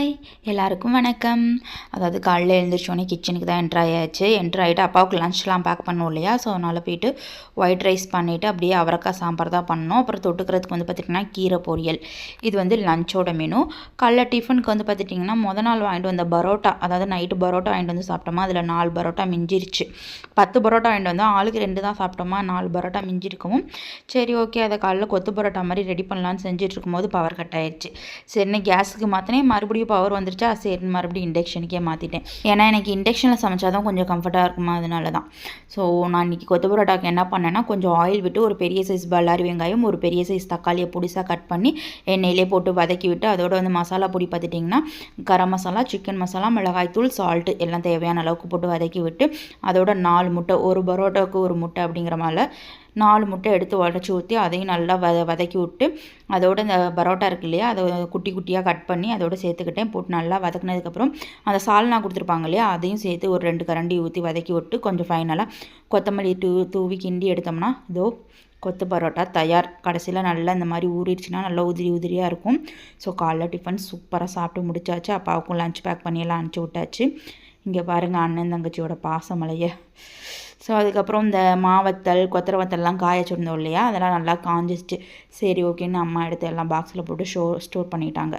Hi எல்லாருக்கும் வணக்கம். அதாவது காலையில் எழுந்திரிச்சோடனே கிச்சனுக்கு தான் என்ட்ரு ஆகிட்டு அப்பாவுக்கு லஞ்ச்லாம் பேக் பண்ணோம் இல்லையா. ஸோ அதனால் போயிட்டு ஒயிட் ரைஸ் பண்ணிவிட்டு அப்படியே அவரைக்காய் சாம்பார் தான் பண்ணோம். அப்புறம் தொட்டுக்கிறதுக்கு வந்து பார்த்திங்கன்னா கீரை பொரியல். இது வந்து லஞ்சோட மெனு. காலைல டிஃபனுக்கு வந்து பார்த்திட்டிங்கன்னா நாள் வாங்கிட்டு வந்த பரோட்டா, அதாவது நைட்டு பரோட்டா வாங்கிட்டு வந்து சாப்பிட்டோமா. அதில் 4 பரோட்டா மிஞ்சிருச்சு. 10 பரோட்டா வாங்கிட்டு வந்தோம், ஆளுக்கு 2 தான் சாப்பிட்டோமா. 4 பரோட்டா மிஞ்சிருக்கவும் சரி ஓகே அதை காலைல கொத்து பரோட்டா மாதிரி ரெடி பண்ணலான்னு செஞ்சுட்டு இருக்கும்போது பவர் கட் ஆயிடுச்சு. சரின்னு கேஸுக்கு மாற்றினேன், மறுபடியும் பவர் வந்துருச்சா. சரி மறுபடியும் இண்டக்ஷனுக்கே மாற்றிட்டேன். ஏன்னா எனக்கு இண்டக்ஷனில் சமைச்சா தான் கொஞ்சம் கம்ஃபர்ட்டாக இருக்குமா, அதனால தான். ஸோ நான் இன்றைக்கி கொத்து பரோட்டாக்கு என்ன பண்ணேன்னா, கொஞ்சம் ஆயில் விட்டு ஒரு பெரிய சைஸ் பல்லாரி வெங்காயம், ஒரு பெரிய சைஸ் தக்காளியை பொடிசாக கட் பண்ணி எண்ணெயிலே போட்டு வதக்கி விட்டு, அதோட வந்து மசாலா பொடி பார்த்துட்டிங்கன்னா கரம் மசாலா, சிக்கன் மசாலா, மிளகாய்த்தூள், சால்ட்டு எல்லாம் தேவையான அளவுக்கு போட்டு வதக்கி விட்டு, அதோட 4 முட்டை, ஒரு பரோட்டாவுக்கு ஒரு முட்டை அப்படிங்கிற மாதிரி 4 முட்டை எடுத்து உடச்சி ஊற்றி அதையும் நல்லா வதக்கி விட்டு, அதோட இந்த பரோட்டா இருக்கு இல்லையா, அதை குட்டி குட்டியாக கட் பண்ணி அதோட சேர்த்துக்கிட்டேன். போட்டு நல்லா வதக்குனதுக்கப்புறம் அந்த சால்னா கொடுத்துருப்பாங்க இல்லையா, அதையும் சேர்த்து ஒரு 2 கரண்டி ஊற்றி வதக்கி விட்டு கொஞ்சம் ஃபைனலாக கொத்தமல்லி தூவி கிண்டி எடுத்தோம்னா இதோ கொத்து பரோட்டா தயார். கடைசியில் நல்லா இந்த மாதிரி ஊறிடுச்சுன்னா நல்லா உதிரி உதிரியாக இருக்கும். ஸோ காலைல டிஃபன் சூப்பராக சாப்பிட்டு முடிச்சாச்சு. அப்பாவுக்கும் லஞ்ச் பேக் பண்ணி எல்லாம் அனுப்பிச்சி விட்டாச்சு. இங்கே பாருங்கள் அண்ணன் தங்கச்சியோட பாசமலையை. ஸோ அதுக்கப்புறம் இந்த மாவத்தல் கொத்தரை வத்தல்லாம் காய வச்சுருந்தோம் இல்லையா, அதெல்லாம் நல்லா காஞ்சிச்சு. சரி ஓகேன்னு அம்மா எடுத்து எல்லாம் பாக்ஸில் போட்டு ஸ்டோர் பண்ணிட்டாங்க.